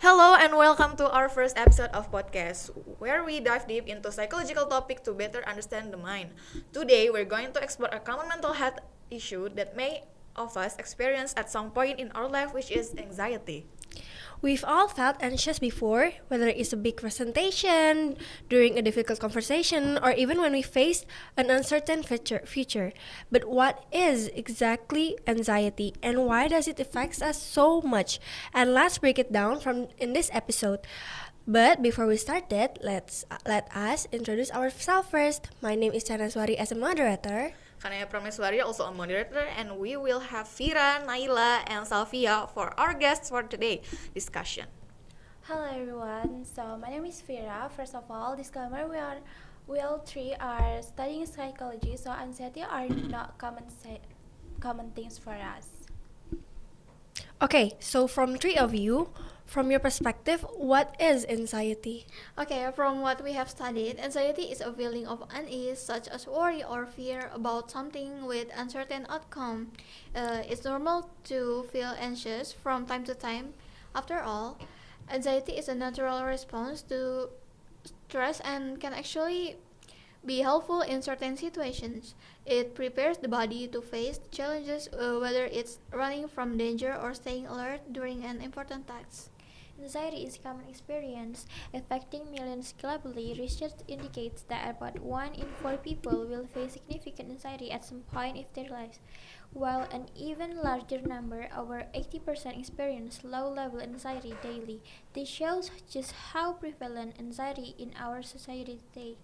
Hello and welcome to our first episode of podcast where we dive deep into psychological topic to better understand the mind. Today we're going to explore a common mental health issue that may of us experience at some point in our life, which is anxiety. We've all felt anxious before, whether it's a big presentation, during a difficult conversation, or even when we face an uncertain future. But what is exactly anxiety and why does it affect us so much? And let's break it down from in this episode. But before we start that, let us introduce ourselves first. My name is Chanaswari as a moderator. Kanaya Prameswari, also a moderator, and we will have Vira, Naila, and Salvia for our guests for today discussion. Hello everyone. So my name is Vira. First of all, disclaimer: we all three are studying psychology, so anxiety are not common things for us. Okay, so from three of you, from your perspective, what is anxiety? Okay, from what we have studied, anxiety is a feeling of unease, such as worry or fear about something with uncertain outcome. It's normal to feel anxious from time to time. After all, anxiety is a natural response to stress and can actually be helpful in certain situations. It prepares the body to face challenges, whether it's running from danger or staying alert during an important task. Anxiety is a common experience affecting millions globally. Research indicates that about 1 in 4 people will face significant anxiety at some point in their lives, while an even larger number, over 80%, experience low-level anxiety daily. This shows just how prevalent anxiety in our society today.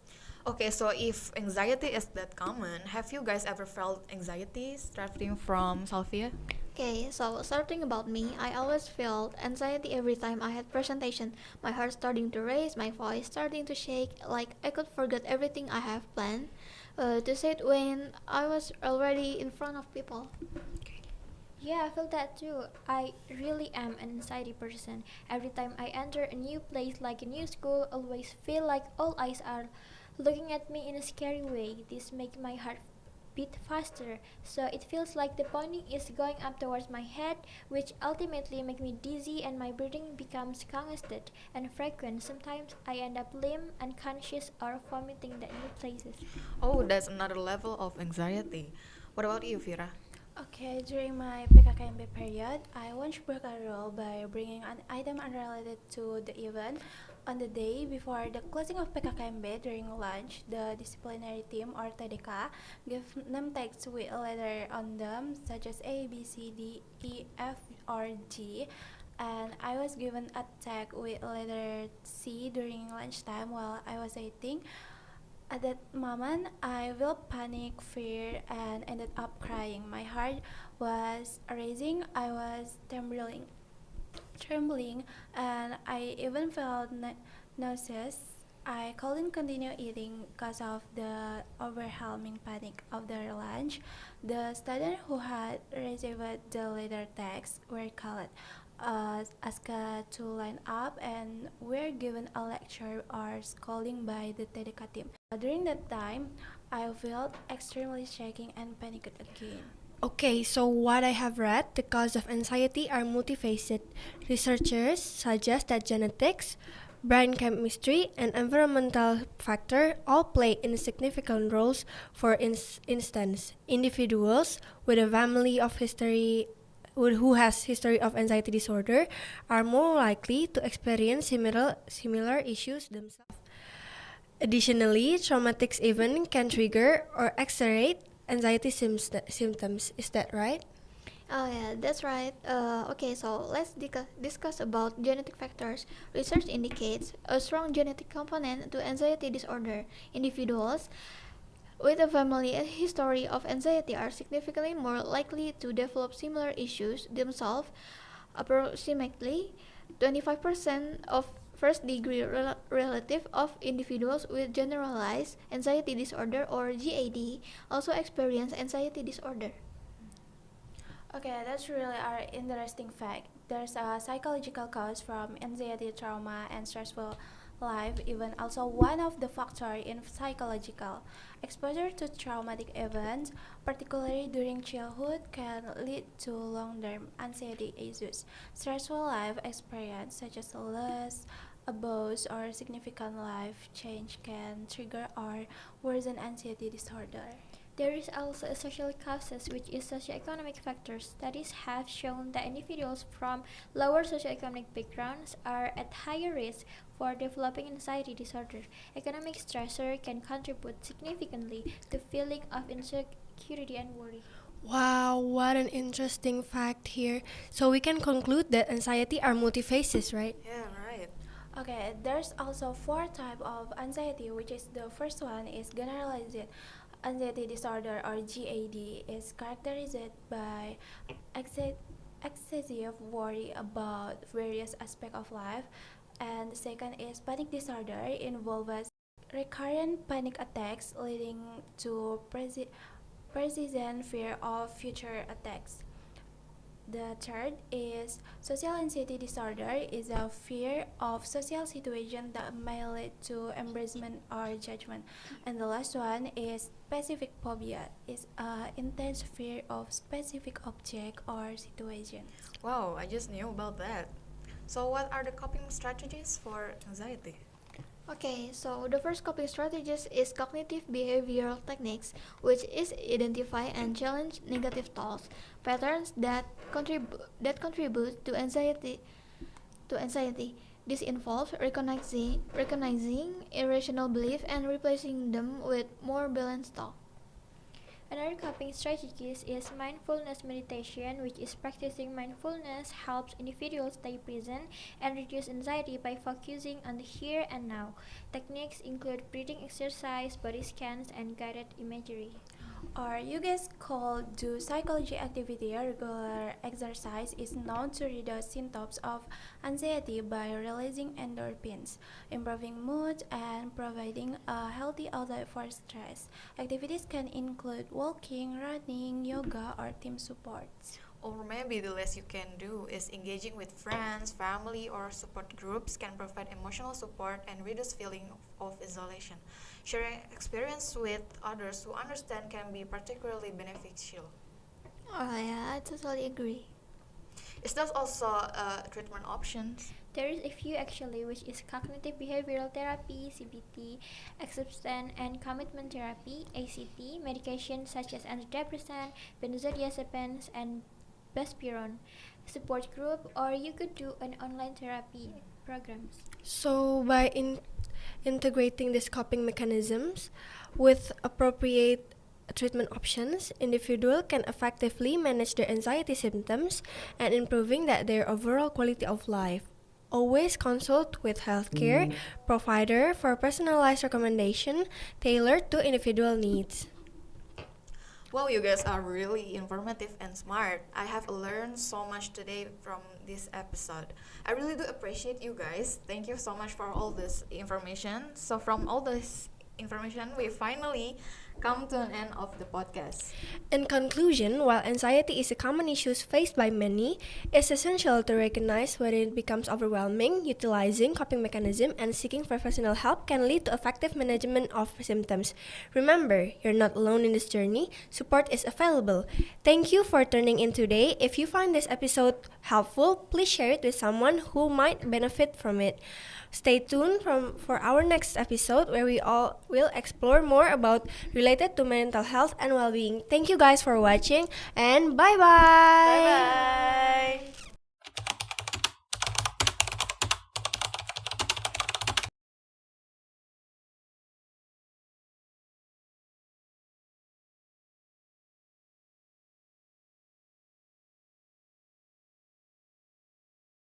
Okay, so if anxiety is that common, have you guys ever felt anxiety starting from Salvia? Okay, so starting about me, I always felt anxiety every time I had presentation. My heart starting to race, my voice starting to shake, like I could forget everything I have planned to say it when I was already in front of people. Yeah, I feel that too. I really am an anxiety person. Every time I enter a new place like a new school, always feel like all eyes are looking at me in a scary way. This makes my heart beat faster, so it feels like the pounding is going up towards my head, which ultimately make me dizzy and my breathing becomes congested and frequent. Sometimes I end up limp, unconscious, or vomiting at new places. Oh, that's another level of anxiety. What about you, Vira? Okay, during my PKKMB period, I once broke a rule by bringing an item unrelated to the event. On the day before the closing of PKKMB during lunch, the disciplinary team or TDK gave name tags with a letter on them such as A, B, C, D, E, F, or G. And I was given a tag with letter C during lunchtime while I was eating. At that moment, I felt panic, fear, and ended up crying. My heart was racing. I was trembling, and I even felt nauseous. I couldn't continue eating because of the overwhelming panic of the lunch. The students who had received the later text were called, asked to line up, and were given a lecture or scolding by the TDK team. During that time, I felt extremely shaking and panicked again. Okay, so what I have read, the cause of anxiety are multifaceted. Researchers suggest that genetics, brain chemistry, and environmental factor all play significant roles. For instance, individuals with a family of history who has history of anxiety disorder are more likely to experience similar issues themselves. Additionally, traumatic event can trigger or accelerate anxiety symptoms. Is that right? Oh yeah, that's right. Okay, so let's discuss about genetic factors. Research indicates a strong genetic component to anxiety disorder. Individuals with a family history of anxiety are significantly more likely to develop similar issues themselves. Approximately 25% of first degree relative of individuals with generalized anxiety disorder or GAD also experience anxiety disorder. Okay, that's really an interesting fact. There's a psychological cause from anxiety, trauma, and stressful life, even also one of the factors in psychological. Exposure to traumatic events, particularly during childhood, can lead to long-term anxiety issues. Stressful life experience such as loss, abuse, or significant life change can trigger or worsen anxiety disorder. There is also a social causes, which is socioeconomic factors. Studies have shown that individuals from lower socioeconomic backgrounds are at higher risk for developing anxiety disorder. Economic stressor can contribute significantly to feeling of insecurity and worry. Wow, what an interesting fact here. So we can conclude that anxiety are multifaceted, right? Yeah, right. Okay, there's also four type of anxiety, which is the first one is generalized anxiety disorder or GAD is characterized by excessive worry about various aspects of life, and the second is panic disorder involves recurrent panic attacks leading to persistent fear of future attacks. The third is social anxiety disorder is a fear of social situation that may lead to embarrassment or judgment. And the last one is specific phobia is a intense fear of specific object or situation. Wow, I just knew about that. So, what are the coping strategies for anxiety? Okay, so the first coping strategies is cognitive behavioral techniques, which is identify and challenge negative thoughts, patterns that contribute to anxiety. This involves recognizing irrational belief and replacing them with more balanced thought. Another coping strategy is mindfulness meditation, which is practicing mindfulness helps individuals stay present and reduce anxiety by focusing on the here and now. Techniques include breathing exercise, body scans, and guided imagery. Or you guys could do psychology activity. Regular exercise is known to reduce symptoms of anxiety by releasing endorphins, improving mood, and providing a healthy outlet for stress. Activities can include walking, running, yoga, or team support. Or maybe the less you can do is engaging with friends, family, or support groups can provide emotional support and reduce feeling of isolation. Sharing experience with others who understand can be particularly beneficial. Oh yeah, I totally agree. Is there also treatment options? There is a few actually, which is cognitive behavioral therapy (CBT), acceptance and commitment therapy (ACT), medication such as antidepressant, benzodiazepines, and buspirone, support group, or you could do an online therapy programs. So by integrating these coping mechanisms with appropriate treatment options, individual can effectively manage their anxiety symptoms and improving their overall quality of life. Always consult with healthcare provider for personalized recommendation tailored to individual needs. Wow, you guys are really informative and smart. I have learned so much today from this episode. I really do appreciate you guys. Thank you so much for all this information. So, from all this information, we finally come to an end of the podcast. In conclusion, while anxiety is a common issue faced by many, it's essential to recognize when it becomes overwhelming. Utilizing coping mechanism and seeking professional help can lead to effective management of symptoms. Remember, you're not alone in this journey. Support is available. Thank you for tuning in today. If you find this episode helpful, please share it with someone who might benefit from it. Stay tuned for our next episode where we all will explore more about related to mental health and well-being. Thank you guys for watching and bye-bye. Bye bye.